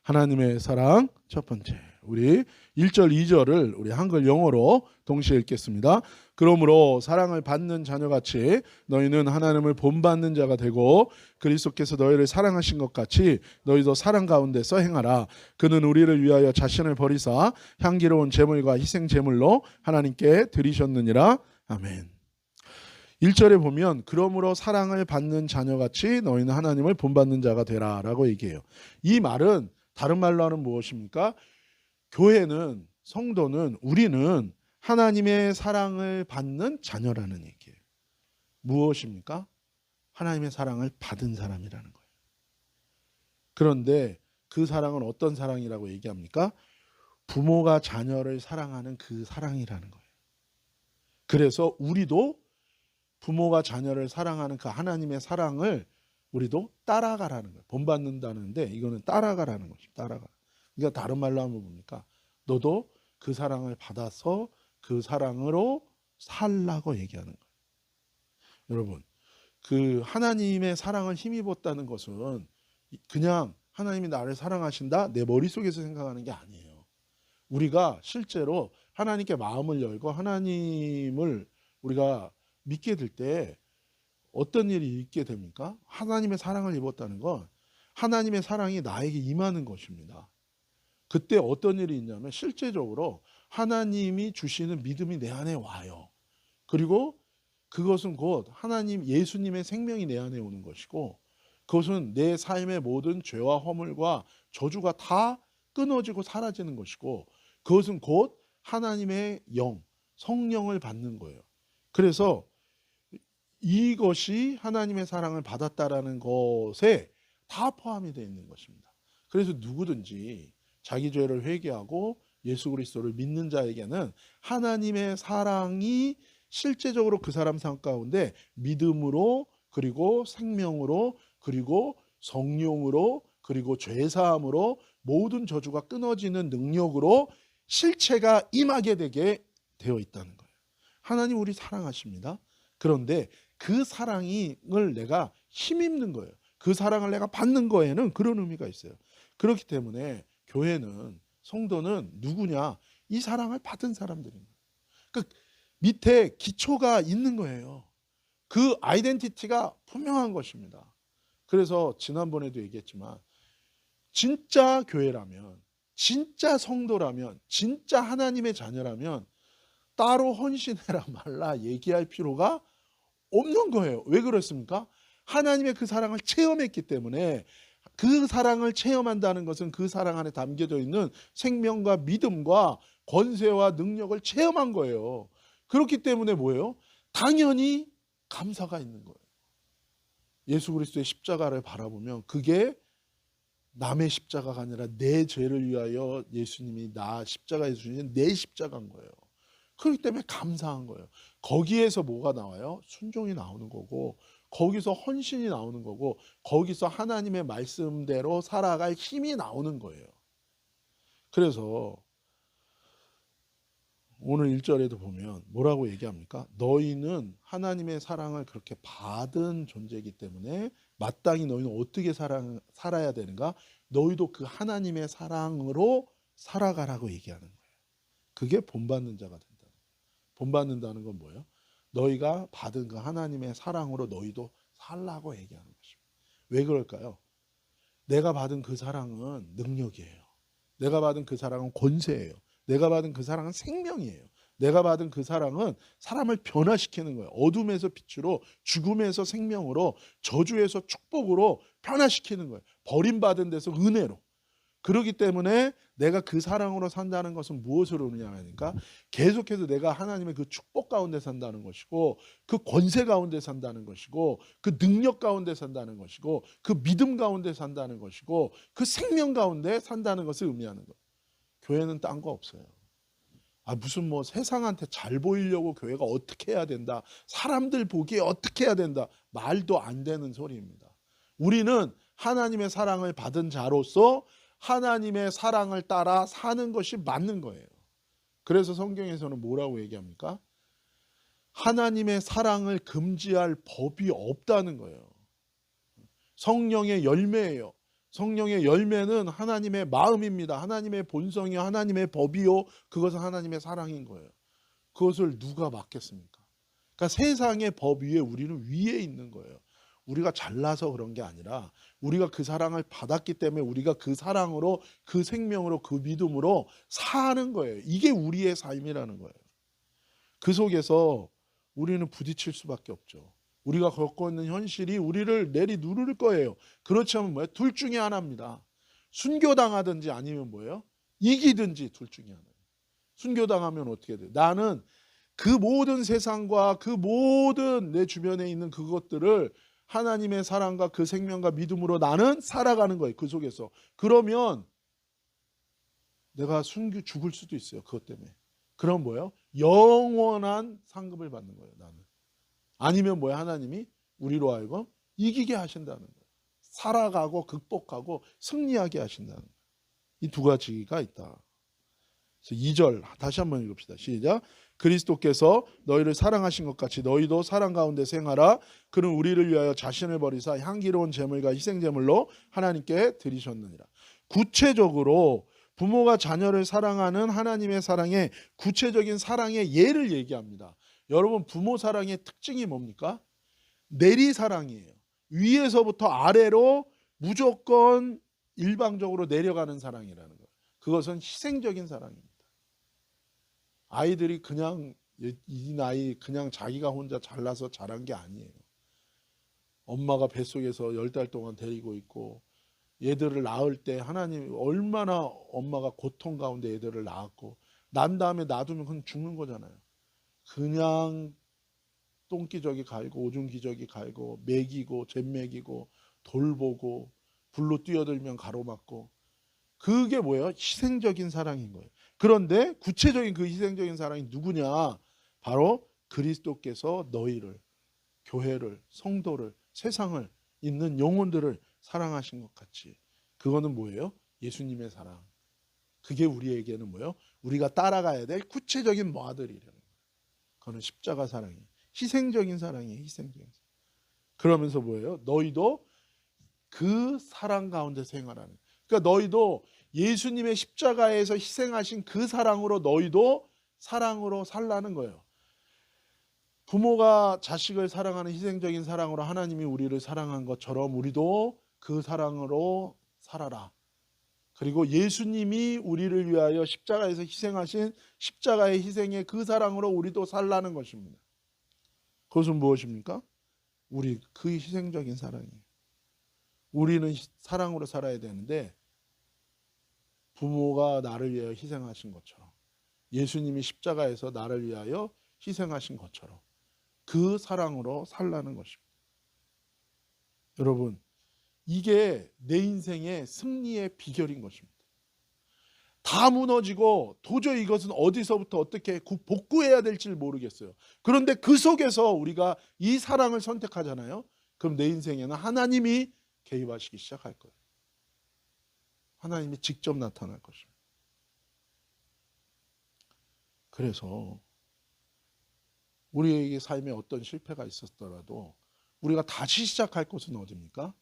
하나님의 사랑 첫 번째. 우리 1절 2절을 우리 한글 영어로 동시에 읽겠습니다. 그러므로 사랑을 받는 자녀같이 너희는 하나님을 본받는 자가 되고 그리스도께서 너희를 사랑하신 것 같이 너희도 사랑 가운데서 행하라. 그는 우리를 위하여 자신을 버리사 향기로운 제물과 희생 제물로 하나님께 드리셨느니라. 아멘. 1절에 보면 그러므로 사랑을 받는 자녀같이 너희는 하나님을 본받는 자가 되라 라고 얘기해요. 이 말은 다른 말로 하는 무엇입니까? 교회는, 성도는, 우리는 하나님의 사랑을 받는 자녀라는 얘기예요. 무엇입니까? 하나님의 사랑을 받은 사람이라는 거예요. 그런데 그 사랑은 어떤 사랑이라고 얘기합니까? 부모가 자녀를 사랑하는 그 사랑이라는 거예요. 그래서 우리도 부모가 자녀를 사랑하는 그 하나님의 사랑을 우리도 따라가라는 거예요. 본받는다는데 이거는 따라가라는 것입니다. 따라가. 그러니까 다른 말로 하면 뭡니까? 너도 그 사랑을 받아서 그 사랑으로 살라고 얘기하는 거예요. 여러분, 그 하나님의 사랑을 힘입었다는 것은 그냥 하나님이 나를 사랑하신다 내 머릿속에서 생각하는 게 아니에요. 우리가 실제로 하나님께 마음을 열고 하나님을 우리가 믿게 될 때 어떤 일이 있게 됩니까? 하나님의 사랑을 입었다는 건 하나님의 사랑이 나에게 임하는 것입니다. 그때 어떤 일이 있냐면 실제적으로 하나님이 주시는 믿음이 내 안에 와요. 그리고 그것은 곧 하나님 예수님의 생명이 내 안에 오는 것이고 그것은 내 삶의 모든 죄와 허물과 저주가 다 끊어지고 사라지는 것이고 그것은 곧 하나님의 영, 성령을 받는 거예요. 그래서 이것이 하나님의 사랑을 받았다라는 것에 다 포함이 되어 있는 것입니다. 그래서 누구든지 자기 죄를 회개하고 예수 그리스도를 믿는 자에게는 하나님의 사랑이 실제적으로 그 사람 삶 가운데 믿음으로 그리고 생명으로 그리고 성령으로 그리고 죄사함으로 모든 저주가 끊어지는 능력으로 실체가 임하게 되게 되어 있다는 거예요. 하나님 우리 사랑하십니다. 그런데 그 사랑을 내가 힘입는 거예요. 그 사랑을 내가 받는 거에는 그런 의미가 있어요. 그렇기 때문에 교회는 성도는 누구냐? 이 사랑을 받은 사람들입니다. 그러니까 밑에 기초가 있는 거예요. 그 아이덴티티가 분명한 것입니다. 그래서 지난번에도 얘기했지만 진짜 교회라면 진짜 성도라면 진짜 하나님의 자녀라면 따로 헌신해라 말라 얘기할 필요가 없는 거예요. 왜 그렇습니까? 하나님의 그 사랑을 체험했기 때문에 그 사랑을 체험한다는 것은 그 사랑 안에 담겨져 있는 생명과 믿음과 권세와 능력을 체험한 거예요. 그렇기 때문에 뭐예요? 당연히 감사가 있는 거예요. 예수 그리스도의 십자가를 바라보면 그게 남의 십자가가 아니라 내 죄를 위하여 예수님이 나 십자가에 주신 내 십자가인 거예요. 그렇기 때문에 감사한 거예요. 거기에서 뭐가 나와요? 순종이 나오는 거고 거기서 헌신이 나오는 거고 거기서 하나님의 말씀대로 살아갈 힘이 나오는 거예요. 그래서 오늘 1절에도 보면 뭐라고 얘기합니까? 너희는 하나님의 사랑을 그렇게 받은 존재이기 때문에 마땅히 너희는 어떻게 살아야 되는가? 너희도 그 하나님의 사랑으로 살아가라고 얘기하는 거예요. 그게 본받는 자가 된다. 본받는다는 건 뭐예요? 너희가 받은 그 하나님의 사랑으로 너희도 살라고 얘기하는 것입니다. 왜 그럴까요? 내가 받은 그 사랑은 능력이에요. 내가 받은 그 사랑은 권세예요. 내가 받은 그 사랑은 생명이에요. 내가 받은 그 사랑은 사람을 변화시키는 거예요. 어둠에서 빛으로 죽음에서 생명으로 저주에서 축복으로 변화시키는 거예요. 버림받은 데서 은혜로. 그렇기 때문에 내가 그 사랑으로 산다는 것은 무엇을 의미하니까 계속해서 내가 하나님의 그 축복 가운데 산다는 것이고 그 권세 가운데 산다는 것이고 그 능력 가운데 산다는 것이고 그 믿음 가운데 산다는 것이고 그 생명 가운데 산다는 것을 의미하는 거예요. 교회는 딴 거 없어요. 무슨 뭐 세상한테 잘 보이려고 교회가 어떻게 해야 된다. 사람들 보기에 어떻게 해야 된다. 말도 안 되는 소리입니다. 우리는 하나님의 사랑을 받은 자로서 하나님의 사랑을 따라 사는 것이 맞는 거예요. 그래서 성경에서는 뭐라고 얘기합니까? 하나님의 사랑을 금지할 법이 없다는 거예요. 성령의 열매예요. 성령의 열매는 하나님의 마음입니다. 하나님의 본성이요, 하나님의 법이요, 그것은 하나님의 사랑인 거예요. 그것을 누가 막겠습니까? 그러니까 세상의 법 위에 우리는 위에 있는 거예요. 우리가 잘나서 그런 게 아니라 우리가 그 사랑을 받았기 때문에 우리가 그 사랑으로, 그 생명으로, 그 믿음으로 사는 거예요. 이게 우리의 삶이라는 거예요. 그 속에서 우리는 부딪힐 수밖에 없죠. 우리가 겪고 있는 현실이 우리를 내리누를 거예요. 그렇지 않으면 뭐예요? 둘 중에 하나입니다. 순교당하든지 아니면 뭐예요? 이기든지 둘 중에 하나. 순교당하면 어떻게 돼요? 나는 그 모든 세상과 그 모든 내 주변에 있는 그것들을 하나님의 사랑과 그 생명과 믿음으로 나는 살아가는 거예요. 그 속에서. 그러면 내가 죽을 수도 있어요. 그것 때문에. 그럼 뭐예요? 영원한 상급을 받는 거예요. 나는. 아니면 뭐야? 하나님이 우리로 하여금 이기게 하신다는 거예요. 살아가고 극복하고 승리하게 하신다는 거예요. 이 두 가지가 있다. 2절 다시 한번 읽읍시다. 시작. 그리스도께서 너희를 사랑하신 것 같이 너희도 사랑 가운데 생하라. 그는 우리를 위하여 자신을 버리사 향기로운 제물과 희생제물로 하나님께 드리셨느니라. 구체적으로 부모가 자녀를 사랑하는 하나님의 사랑의 구체적인 사랑의 예를 얘기합니다. 여러분, 부모 사랑의 특징이 뭡니까? 내리사랑이에요. 위에서부터 아래로 무조건 일방적으로 내려가는 사랑이라는 거예요. 그것은 희생적인 사랑입니다. 아이들이 그냥 이 나이 그냥 자기가 혼자 잘나서 자란 게 아니에요. 엄마가 뱃속에서 10달 동안 데리고 있고 얘들을 낳을 때 하나님 얼마나 엄마가 고통 가운데 얘들을 낳았고 난 다음에 놔두면 그냥 죽는 거잖아요. 그냥 똥기저귀 갈고 오줌기저귀 갈고 먹이고 잼 먹이고 돌보고 불로 뛰어들면 가로막고 그게 뭐예요? 희생적인 사랑인 거예요. 그런데 구체적인 그 희생적인 사랑이 누구냐? 바로 그리스도께서 너희를, 교회를, 성도를, 세상을, 있는 영혼들을 사랑하신 것 같이. 그거는 뭐예요? 예수님의 사랑. 그게 우리에게는 뭐예요? 우리가 따라가야 될 구체적인 모델이라는 거예요. 그거는 십자가 사랑이에요. 희생적인 사랑이에요. 희생적인 사랑. 그러면서 뭐예요? 너희도 그 사랑 가운데 생활하는 거예요. 그러니까 너희도 예수님의 십자가에서 희생하신 그 사랑으로 너희도 사랑으로 살라는 거예요. 부모가 자식을 사랑하는 희생적인 사랑으로 하나님이 우리를 사랑한 것처럼 우리도 그 사랑으로 살아라. 그리고 예수님이 우리를 위하여 십자가에서 희생하신 십자가의 희생의 그 사랑으로 우리도 살라는 것입니다. 그것은 무엇입니까? 우리 그 희생적인 사랑이에요. 우리는 사랑으로 살아야 되는데 부모가 나를 위하여 희생하신 것처럼 예수님이 십자가에서 나를 위하여 희생하신 것처럼 그 사랑으로 살라는 것입니다. 여러분, 이게 내 인생의 승리의 비결인 것입니다. 다 무너지고 도저히 이것은 어디서부터 어떻게 복구해야 될지 모르겠어요. 그런데 그 속에서 우리가 이 사랑을 선택하잖아요. 그럼 내 인생에는 하나님이 개입하시기 시작할 거예요. 하나님이 직접 나타날 것입니다. 그래서 우리에게 삶에 어떤 실패가 있었더라도 우리가 다시 시작할 곳은 어디입니까?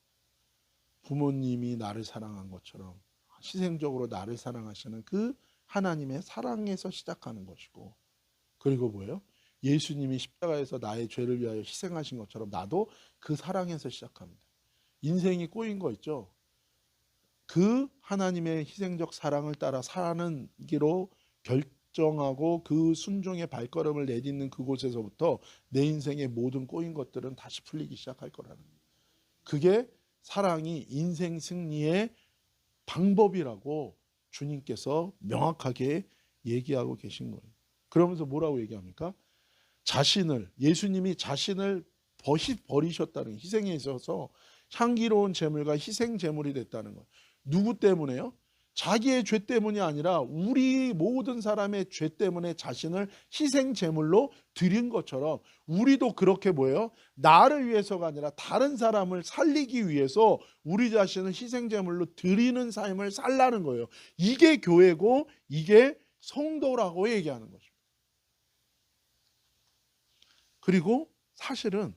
부모님이 나를 사랑한 것처럼 희생적으로 나를 사랑하시는 그 하나님의 사랑에서 시작하는 것이고, 그리고 뭐예요? 예수님이 십자가에서 나의 죄를 위하여 희생하신 것처럼 나도 그 사랑에서 시작합니다. 인생이 꼬인 거 있죠? 그 하나님의 희생적 사랑을 따라 사는 기로 결정하고 그 순종의 발걸음을 내딛는 그곳에서부터 내 인생의 모든 꼬인 것들은 다시 풀리기 시작할 거라는 거예요. 그게 사랑이 인생 승리의 방법이라고 주님께서 명확하게 얘기하고 계신 거예요. 그러면서 뭐라고 얘기합니까? 예수님이 자신을 버리셨다는, 희생에 있어서 향기로운 제물과 희생 제물이 됐다는 거예요. 누구 때문에요? 자기의 죄 때문이 아니라 우리 모든 사람의 죄 때문에 자신을 희생 제물로 드린 것처럼 우리도 그렇게 뭐예요? 나를 위해서가 아니라 다른 사람을 살리기 위해서 우리 자신을 희생 제물로 드리는 삶을 살라는 거예요. 이게 교회고 이게 성도라고 얘기하는 것입니다. 그리고 사실은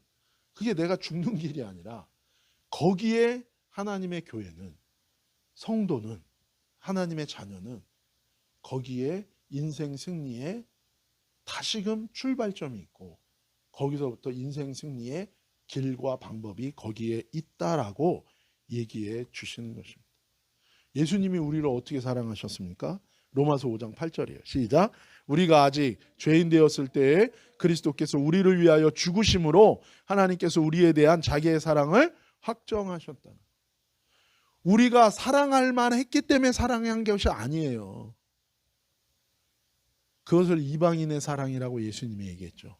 그게 내가 죽는 길이 아니라 거기에 하나님의 교회는 성도는, 하나님의 자녀는 거기에 인생 승리에 다시금 출발점이 있고 거기서부터 인생 승리의 길과 방법이 거기에 있다라고 얘기해 주시는 것입니다. 예수님이 우리를 어떻게 사랑하셨습니까? 로마서 5장 8절이에요. 시작. 우리가 아직 죄인 되었을 때에 그리스도께서 우리를 위하여 죽으심으로 하나님께서 우리에 대한 자기의 사랑을 확정하셨다. 우리가 사랑할 만했기 때문에 사랑한 것이 아니에요. 그것을 이방인의 사랑이라고 예수님이 얘기했죠.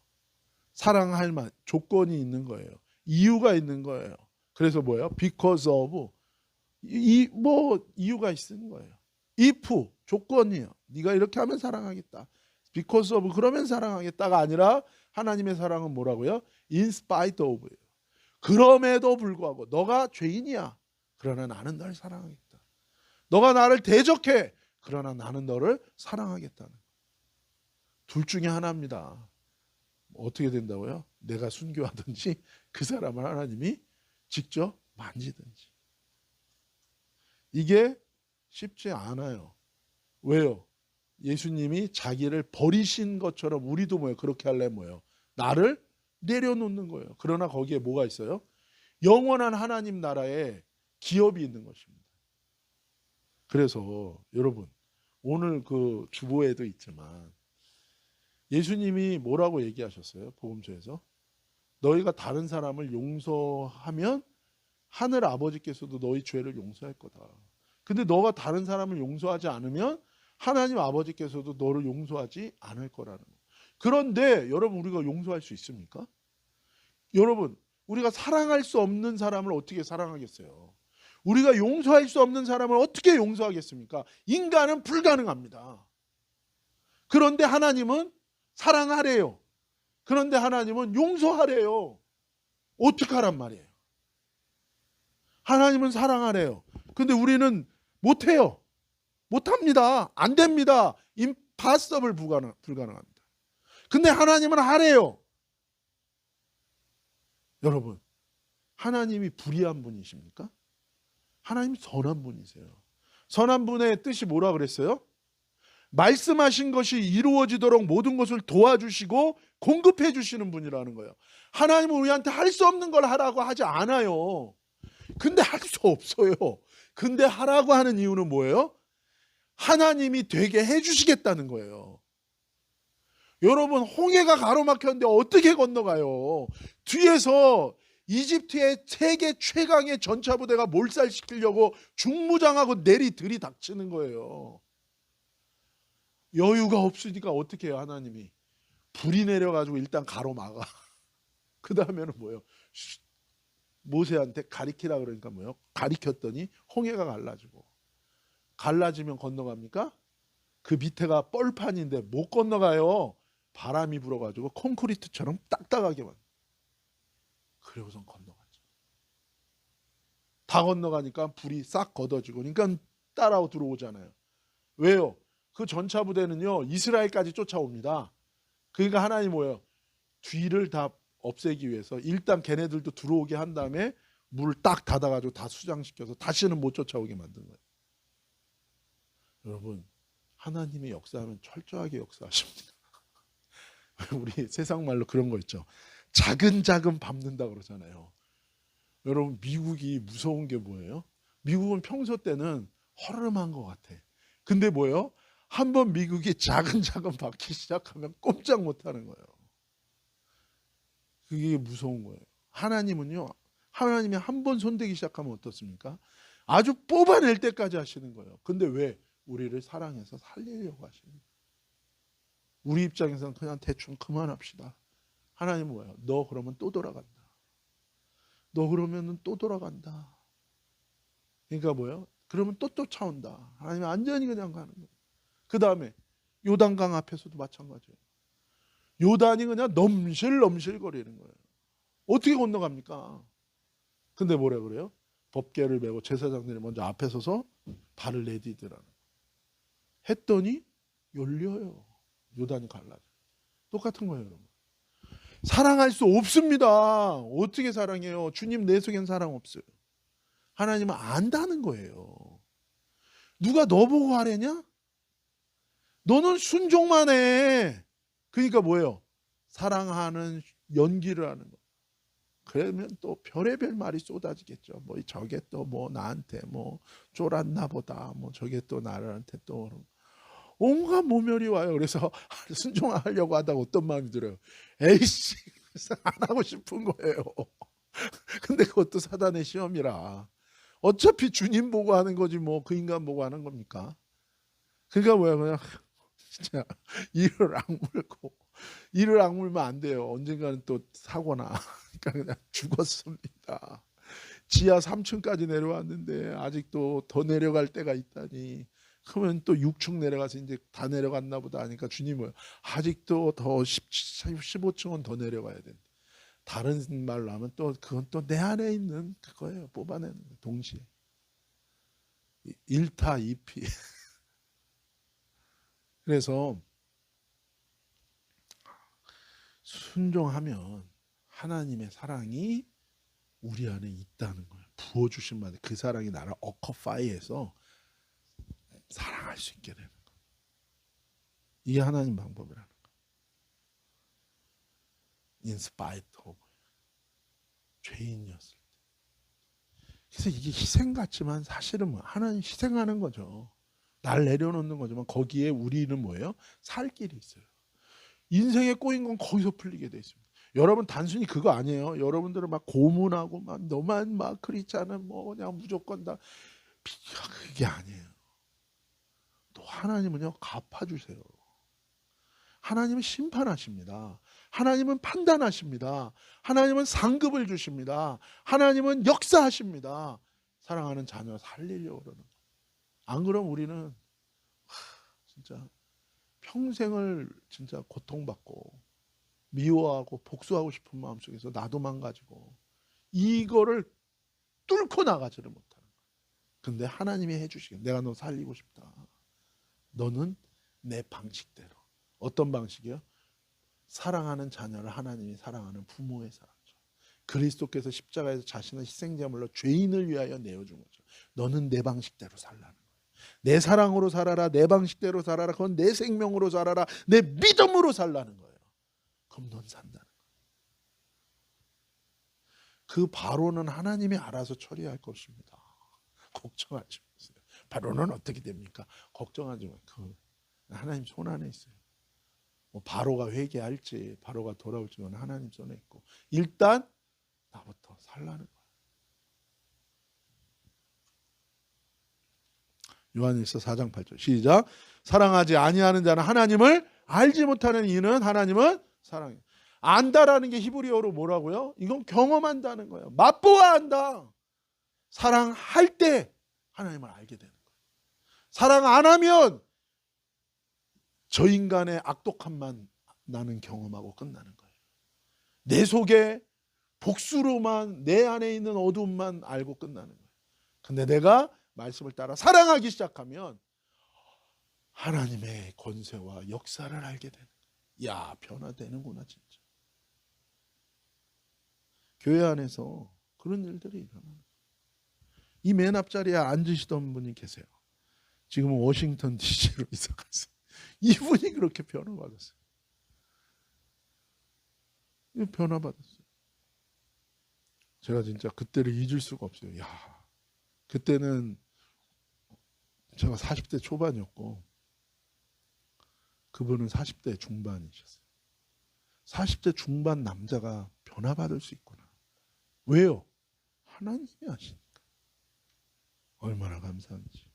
사랑할 만 조건이 있는 거예요. 이유가 있는 거예요. 그래서 뭐예요? Because of 이유가 있는 거예요. if 조건이에요. 네가 이렇게 하면 사랑하겠다. Because of 그러면 사랑하겠다가 아니라 하나님의 사랑은 뭐라고요? In spite of. 그럼에도 불구하고 너가 죄인이야. 그러나 나는 널 사랑하겠다. 너가 나를 대적해. 그러나 나는 너를 사랑하겠다는. 둘 중에 하나입니다. 어떻게 된다고요? 내가 순교하든지 그 사람을 하나님이 직접 만지든지. 이게 쉽지 않아요. 왜요? 예수님이 자기를 버리신 것처럼 우리도 뭐예요? 그렇게 하려면 뭐예요? 나를 내려놓는 거예요. 그러나 거기에 뭐가 있어요? 영원한 하나님 나라에 기업이 있는 것입니다. 그래서 여러분 오늘 그 주보에도 있지만 예수님이 뭐라고 얘기하셨어요? 복음서에서 너희가 다른 사람을 용서하면 하늘 아버지께서도 너희 죄를 용서할 거다. 근데 너가 다른 사람을 용서하지 않으면 하나님 아버지께서도 너를 용서하지 않을 거라는 거예요. 그런데 여러분 우리가 용서할 수 있습니까? 여러분 우리가 사랑할 수 없는 사람을 어떻게 사랑하겠어요? 우리가 용서할 수 없는 사람을 어떻게 용서하겠습니까? 인간은 불가능합니다. 그런데 하나님은 사랑하래요. 그런데 하나님은 용서하래요. 어떻게 하란 말이에요? 하나님은 사랑하래요. 근데 우리는 못해요. 못합니다. 안 됩니다. impossible 불가능합니다. 근데 하나님은 하래요. 여러분 하나님이 불의한 분이십니까? 하나님 선한 분이세요. 선한 분의 뜻이 뭐라 그랬어요? 말씀하신 것이 이루어지도록 모든 것을 도와주시고 공급해 주시는 분이라는 거예요. 하나님은 우리한테 할 수 없는 걸 하라고 하지 않아요. 근데 할 수 없어요. 근데 하라고 하는 이유는 뭐예요? 하나님이 되게 해주시겠다는 거예요. 여러분 홍해가 가로막혔는데 어떻게 건너가요? 뒤에서 이집트의 세계 최강의 전차부대가 몰살시키려고 중무장하고 들이닥치는 거예요. 여유가 없으니까 어떻게 해요? 하나님이 불이 내려가지고 일단 가로막아. 그 다음에는 뭐예요? 모세한테 가리키라 그러니까 뭐예요? 가리켰더니 홍해가 갈라지면 건너갑니까? 그 밑에가 뻘판인데 못 건너가요. 바람이 불어가지고 콘크리트처럼 딱딱하게 만들어요. 그러고선 건너가죠. 다 건너가니까 불이 싹 걷어지고 그러니까 따라 들어오잖아요. 왜요? 그 전차 부대는요 이스라엘까지 쫓아옵니다. 그러니까 하나님 뭐예요? 뒤를 다 없애기 위해서 일단 걔네들도 들어오게 한 다음에 물을 딱 닫아가지고 다 수장시켜서 다시는 못 쫓아오게 만든 거예요. 여러분 하나님의 역사하면 철저하게 역사하십니다. 우리 세상 말로 그런 거 있죠. 작은 밟는다 그러잖아요. 여러분 미국이 무서운 게 뭐예요? 미국은 평소 때는 허름한 것 같아. 근데 뭐예요? 한번 미국이 작은 밟기 시작하면 꼼짝 못하는 거예요. 그게 무서운 거예요. 하나님은요. 하나님이 한 번 손대기 시작하면 어떻습니까? 아주 뽑아낼 때까지 하시는 거예요. 근데 왜? 우리를 사랑해서 살리려고 하시는 거예요. 우리 입장에서는 그냥 대충 그만합시다. 하나님은 뭐예요? 너 그러면 또 돌아간다. 너 그러면 또 돌아간다. 그러니까 뭐예요? 그러면 또 쫓아온다. 하나님은 완전히 그냥 가는 거예요. 그 다음에 요단강 앞에서도 마찬가지예요. 요단이 그냥 넘실넘실 거리는 거예요. 어떻게 건너갑니까? 근데 뭐라 그래요? 법궤를 메고 제사장들이 먼저 앞에 서서 발을 내디디라는 했더니 열려요. 요단이 갈라져. 똑같은 거예요, 여러분. 사랑할 수 없습니다. 어떻게 사랑해요? 주님 내 속엔 사랑 없어요. 하나님은 안다는 거예요. 누가 너 보고 하래냐? 너는 순종만 해. 그러니까 뭐예요? 사랑하는 연기를 하는 거. 그러면 또 별의별 말이 쏟아지겠죠. 뭐 저게 또 뭐 나한테 뭐 쫄았나 보다. 뭐 저게 또 나한테 또 온갖 모멸이 와요. 그래서 순종하려고 하다가 어떤 마음이 들어요. 에이씨, 그래서 안 하고 싶은 거예요. 근데 그것도 사단의 시험이라. 어차피 주님 보고 하는 거지 뭐 그 인간 보고 하는 겁니까? 그러니까 뭐야 그냥 진짜 이를 악물고 이를 악물면 안 돼요. 언젠가는 또 사고나. 그러니까 그냥 죽었습니다. 지하 3층까지 내려왔는데 아직도 더 내려갈 때가 있다니. 그러면 또 6층 내려가서 이제 다 내려갔나 보다 하니까 주님은 아직도 더 15층은 더 내려가야 된다. 다른 말로 하면 또 그건 또 내 안에 있는 그거예요. 뽑아내는 거 동시에. 1타 2피. 그래서 순종하면 하나님의 사랑이 우리 안에 있다는 거예요. 부어주신 만에 그 사랑이 나를 어커파이해서 사랑할 수 있게 되는 거예요. 이게 하나님 방법이라는 거예요. In spite of 죄인이었을 때. 그래서 이게 희생 같지만 사실은 뭐 하나님 희생하는 거죠. 날 내려놓는 거지만 거기에 우리는 뭐예요? 살 길이 있어요. 인생에 꼬인 건 거기서 풀리게 돼 있습니다. 여러분 단순히 그거 아니에요. 여러분들은 막 고문하고 막 너만 막 크리스찬은 뭐 그냥 무조건 다 그게 아니에요. 또 하나님은요 갚아주세요. 하나님은 심판하십니다. 하나님은 판단하십니다. 하나님은 상급을 주십니다. 하나님은 역사하십니다. 사랑하는 자녀 살리려고 그러는 거예요. 안 그러면 우리는 진짜 평생을 진짜 고통받고 미워하고 복수하고 싶은 마음속에서 나도 망가지고 이거를 뚫고 나가지를 못하는 거예요. 근데 하나님이 해주시겠어요. 내가 너 살리고 싶다. 너는 내 방식대로. 어떤 방식이요? 사랑하는 자녀를 하나님이 사랑하는 부모의 사랑이죠. 그리스도께서 십자가에서 자신의 희생제물로 죄인을 위하여 내어준 거죠. 너는 내 방식대로 살라는 거예요. 내 사랑으로 살아라. 내 방식대로 살아라. 그건 내 생명으로 살아라. 내 믿음으로 살라는 거예요. 그럼 넌 산다는 거예요. 그 바로는 하나님이 알아서 처리할 것입니다. 걱정하지 마세요. 바로는 어떻게 됩니까? 걱정하지 마세요. 하나님 손 안에 있어요. 뭐 바로가 회개할지 바로가 돌아올지 건 하나님 손에 있고 일단 나부터 살라는 거예요. 요한일서 4장 8절 시작. 사랑하지 아니하는 자는 하나님을 알지 못하는 이는 하나님은 사랑해요. 안다라는 게 히브리어로 뭐라고요? 이건 경험한다는 거예요. 맛보아 안다. 사랑할 때 하나님을 알게 되는 거예요. 사랑 안 하면 저 인간의 악독함만 나는 경험하고 끝나는 거예요. 내 속에 복수로만 내 안에 있는 어두움만 알고 끝나는 거예요. 근데 내가 말씀을 따라 사랑하기 시작하면 하나님의 권세와 역사를 알게 되는 거예요. 야, 변화되는구나 진짜. 교회 안에서 그런 일들이 일어나는 거예요. 이 맨 앞자리에 앉으시던 분이 계세요. 지금은 워싱턴 DC로 이사 갔어요. 이분이 그렇게 변화받았어요. 변화받았어요. 제가 진짜 그때를 잊을 수가 없어요. 야, 그때는 제가 40대 초반이었고 그분은 40대 중반이셨어요. 40대 중반 남자가 변화받을 수 있구나. 왜요? 하나님이 하시니까. 얼마나 감사한지.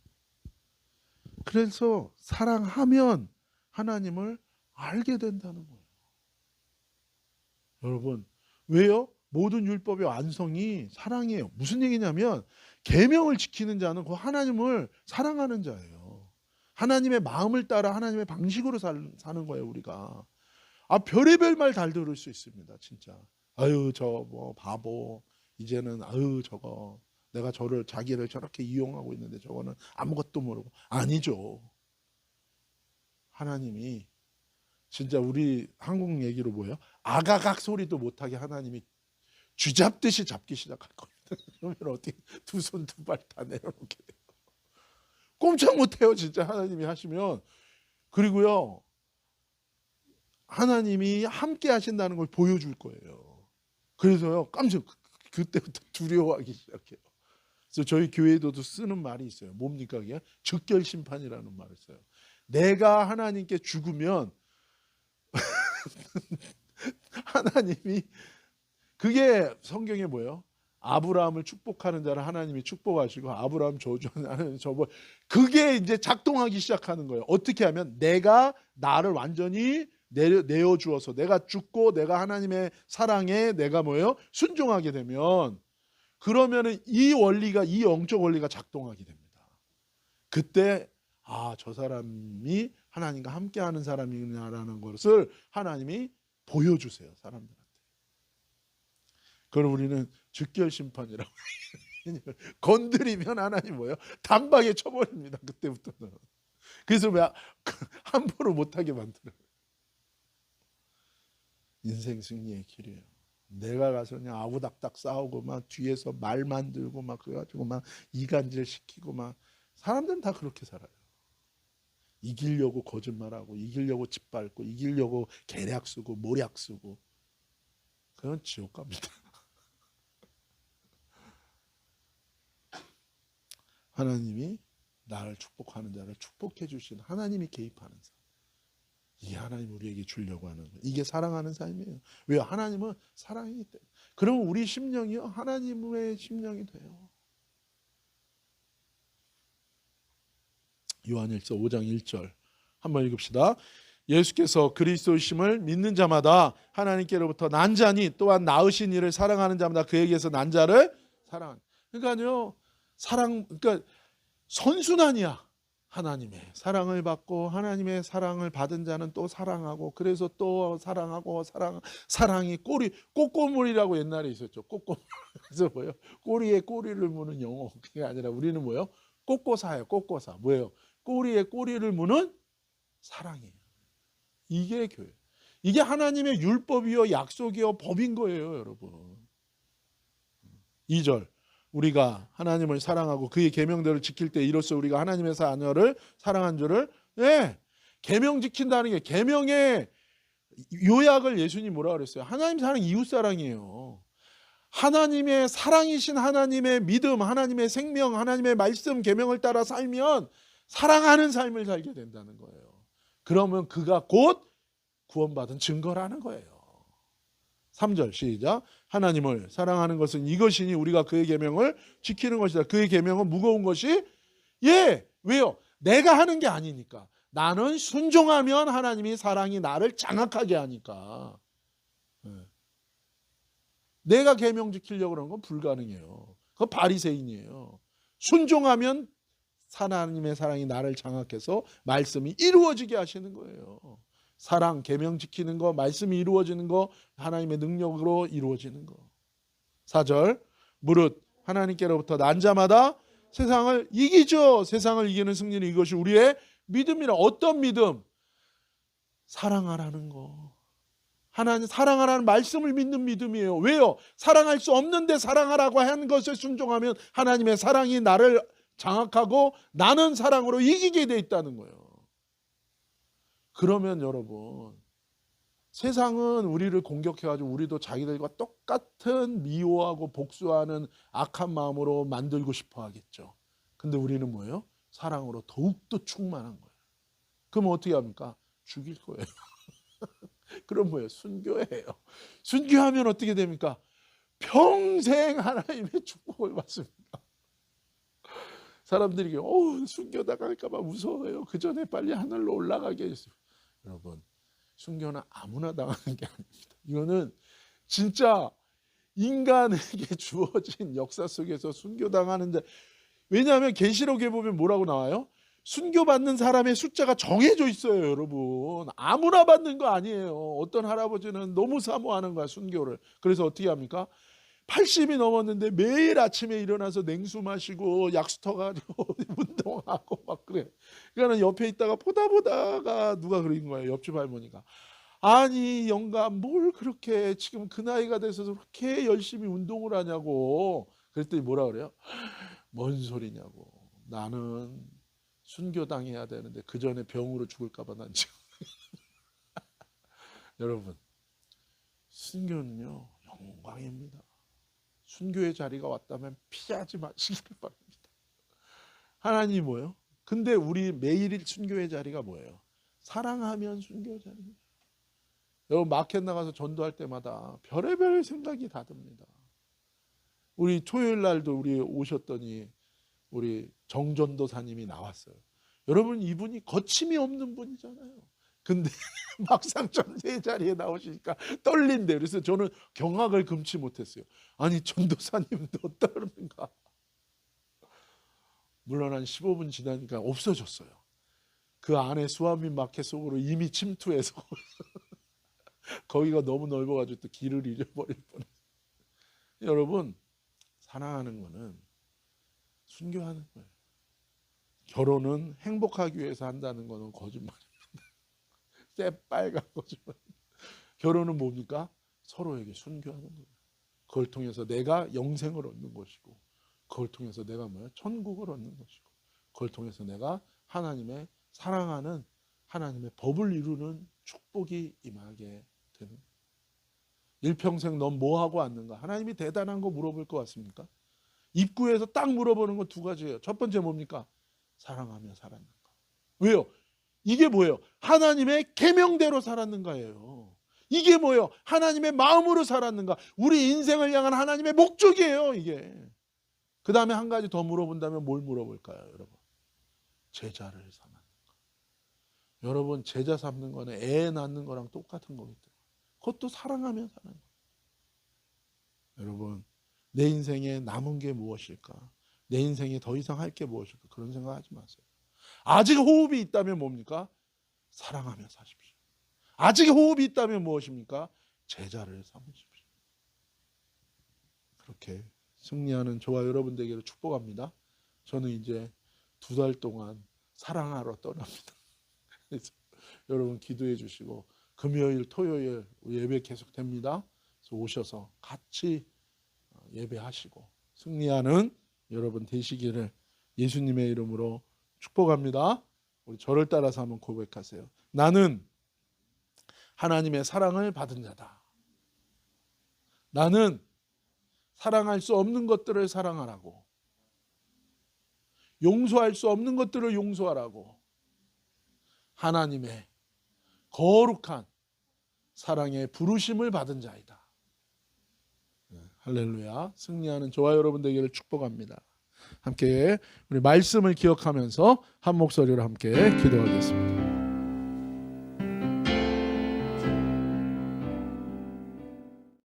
그래서 사랑하면 하나님을 알게 된다는 거예요. 여러분, 왜요? 모든 율법의 완성이 사랑이에요. 무슨 얘기냐면 계명을 지키는 자는 그 하나님을 사랑하는 자예요. 하나님의 마음을 따라 하나님의 방식으로 사는 거예요, 우리가. 아, 별의별 말 잘 들을 수 있습니다, 진짜. 아유, 저 뭐 바보. 이제는 아유, 저거 내가 자기를 저렇게 이용하고 있는데 저거는 아무것도 모르고. 아니죠. 하나님이 진짜 우리 한국 얘기로 뭐예요? 아가각 소리도 못하게 하나님이 쥐잡듯이 잡기 시작할 겁니다. 그러면 어떻게 두 손 두 발 다 내려놓게 돼요. 꼼짝 못해요. 진짜 하나님이 하시면. 그리고요, 하나님이 함께 하신다는 걸 보여줄 거예요. 그래서요, 깜짝 그때부터 두려워하기 시작해요. 그래서 저희 교회에도 쓰는 말이 있어요. 뭡니까? 그게 즉결심판이라는 말을 써요. 내가 하나님께 죽으면 하나님이, 그게 성경에 뭐예요? 아브라함을 축복하는 자를 하나님이 축복하시고 아브라함 저주하는 자는 저버, 그게 이제 작동하기 시작하는 거예요. 어떻게 하면 내가 나를 완전히 내어 주어서 내가 죽고 내가 하나님의 사랑에 내가 뭐예요? 순종하게 되면, 그러면은 이 원리가, 이 영적 원리가 작동하게 됩니다. 그때 저 사람이 하나님과 함께하는 사람이냐라는 것을 하나님이 보여주세요, 사람들한테. 그럼 우리는 즉결심판이라고 건드리면 하나님 뭐예요? 단박에 쳐버립니다. 그때부터는. 그래서 왜 함부로 못하게 만들어요? 인생 승리의 길이에요. 내가 가서 그냥 아우닥닥 싸우고 막 뒤에서 말 만들고 막 그래가지고 막 이간질 시키고 막, 사람들은 다 그렇게 살아요. 이기려고 거짓말하고 이기려고 짓밟고 이기려고 계략 쓰고 모략 쓰고, 그건 지옥 갑니다. 하나님이 나를 축복하는 자를 축복해 주신, 하나님이 개입하는 삶, 이게 하나님 우리에게 주려고 하는 거예요. 이게 사랑하는 삶이에요. 왜요? 하나님은 사랑이기 때문에. 그러면 우리 심령이요, 하나님의 심령이 돼요. 요한일서 5장 1절 한번 읽읍시다. 예수께서 그리스도이심을 믿는 자마다 하나님께로부터 난 자니 또한 낳으신 이를 사랑하는 자마다 그에게서 난 자를 사랑하는. 그러니까요, 그러니까 선순환이야. 하나님의 사랑을 받고 하나님의 사랑을 받은 자는 또 사랑하고, 그래서 또 사랑하고, 사랑이 꼬꼬물이라고 옛날에 있었죠. 꼬꼬물. 그래서 뭐예요? 꼬리에 꼬리를 무는 영어. 그게 아니라 우리는 뭐예요? 꼬꼬사예요. 꼬꼬사. 뭐예요? 꼬리에 꼬리를 무는 사랑이에요. 이게 교회. 이게 하나님의 율법이요, 약속이요, 법인 거예요, 여러분. 2절. 우리가 하나님을 사랑하고 그의 계명들을 지킬 때 이로써 우리가 하나님의 자녀를 사랑한 줄을, 계명 지킨다는 게, 계명의 요약을 예수님이 뭐라 그랬어요? 하나님 사랑, 이웃 사랑이에요. 하나님의 사랑이신 하나님의 믿음, 하나님의 생명, 하나님의 말씀, 계명을 따라 살면 사랑하는 삶을 살게 된다는 거예요. 그러면 그가 곧 구원받은 증거라는 거예요. 3절 시작. 하나님을 사랑하는 것은 이것이니 우리가 그의 계명을 지키는 것이다. 그의 계명은 무거운 것이, 왜요? 내가 하는 게 아니니까. 나는 순종하면 하나님이 사랑이 나를 장악하게 하니까. 내가 계명 지키려고 그러는 건 불가능해요. 그건 바리새인이에요. 순종하면 하나님의 사랑이 나를 장악해서 말씀이 이루어지게 하시는 거예요. 사랑, 계명 지키는 거, 말씀이 이루어지는 거, 하나님의 능력으로 이루어지는 거. 4절. 무릇 하나님께로부터 난 자마다 세상을 이기죠. 세상을 이기는 승리는 이것이 우리의 믿음이라. 어떤 믿음? 사랑하라는 거. 하나님 사랑하라는 말씀을 믿는 믿음이에요. 왜요? 사랑할 수 없는데 사랑하라고 하는 것에 순종하면 하나님의 사랑이 나를 장악하고 나는 사랑으로 이기게 돼 있다는 거예요. 그러면 여러분, 세상은 우리를 공격해가지고 우리도 자기들과 똑같은 미워하고 복수하는 악한 마음으로 만들고 싶어 하겠죠. 근데 우리는 뭐예요? 사랑으로 더욱더 충만한 거예요. 그럼 어떻게 합니까? 죽일 거예요. 그럼 뭐예요? 순교예요. 순교하면 어떻게 됩니까? 평생 하나님의 축복을 받습니다. 사람들이 순교 당할까 봐 무서워요. 그 전에 빨리 하늘로 올라가게 해주세요. 여러분, 순교는 아무나 당하는 게 아닙니다. 이거는 진짜 인간에게 주어진 역사 속에서 순교당하는데, 왜냐하면 계시록에 보면 뭐라고 나와요? 순교받는 사람의 숫자가 정해져 있어요, 여러분. 아무나 받는 거 아니에요. 어떤 할아버지는 너무 사모하는 거야, 순교를. 그래서 어떻게 합니까? 80이 넘었는데 매일 아침에 일어나서 냉수 마시고 약수 터가지고 운동하고 막 그래. 그러니까 옆에 있다가 보다가 누가 그린 거예요, 옆집 할머니가. 아니 영감, 뭘 그렇게 지금 그 나이가 돼서 그렇게 열심히 운동을 하냐고. 그랬더니 뭐라 그래요? 뭔 소리냐고. 나는 순교당해야 되는데 그 전에 병으로 죽을까 봐 난 지금 여러분, 순교는요 영광입니다. 순교의 자리가 왔다면 피하지 마시기를 바랍니다. 하나님이 뭐예요? 근데 우리 매일 순교의 자리가 뭐예요? 사랑하면 순교 자리입니다. 여러분, 마켓 나가서 전도할 때마다 별의별 생각이 다 듭니다. 우리 토요일 날도 우리 오셨더니 우리 정전도사님이 나왔어요. 여러분, 이분이 거침이 없는 분이잖아요. 근데 막상 전도의 자리에 나오시니까 떨린대요. 그래서 저는 경악을 금치 못했어요. 아니, 전도사님도 어떠는가? 물론 한 15분 지나니까 없어졌어요. 그 안에 수아민 마켓 속으로 이미 침투해서 거기가 너무 넓어가지고 또 길을 잃어버릴 뻔했어요. 여러분, 사랑하는 거는 순교하는 거예요. 결혼은 행복하기 위해서 한다는 거는 거짓말입니다. 새빨간 거짓말. 결혼은 뭡니까? 서로에게 순교하는 거예요. 그걸 통해서 내가 영생을 얻는 것이고, 그걸 통해서 내가 뭐야? 천국을 얻는 것이고, 그걸 통해서 내가 하나님의 사랑하는 하나님의 법을 이루는 축복이 임하게 되는 거예요. 일평생 넌 뭐하고 왔는가? 하나님이 대단한 거 물어볼 것 같습니까? 입구에서 딱 물어보는 건 두 가지예요. 첫 번째 뭡니까? 사랑하며 살았는가? 왜요? 이게 뭐예요? 하나님의 계명대로 살았는가예요. 이게 뭐예요? 하나님의 마음으로 살았는가? 우리 인생을 향한 하나님의 목적이에요, 이게. 그 다음에 한 가지 더 물어본다면 뭘 물어볼까요, 여러분? 제자를 삼았는가? 여러분, 제자 삼는 거는 애 낳는 거랑 똑같은 거기 때문에 그것도 사랑하며 사는 거예요. 여러분, 내 인생에 남은 게 무엇일까? 내 인생에 더 이상 할 게 무엇일까? 그런 생각하지 마세요. 아직 호흡이 있다면 뭡니까? 사랑하며 사십시오. 아직 호흡이 있다면 무엇입니까? 제자를 삼으십시오. 그렇게 승리하는 저와 여러분 되기를 축복합니다. 저는 이제 2달 동안 사랑하러 떠납니다. 그래서 여러분 기도해 주시고, 금요일, 토요일 예배 계속됩니다. 그래서 오셔서 같이 예배하시고 승리하는 여러분 되시기를 예수님의 이름으로 축복합니다. 우리 저를 따라서 한번 고백하세요. 나는 하나님의 사랑을 받은 자다. 나는 사랑할 수 없는 것들을 사랑하라고, 용서할 수 없는 것들을 용서하라고 하나님의 거룩한 사랑의 부르심을 받은 자이다. 할렐루야. 승리하는 저와 여러분 되기를 축복합니다. 함께 우리 말씀을 기억하면서 한 목소리로 함께 기도하겠습니다.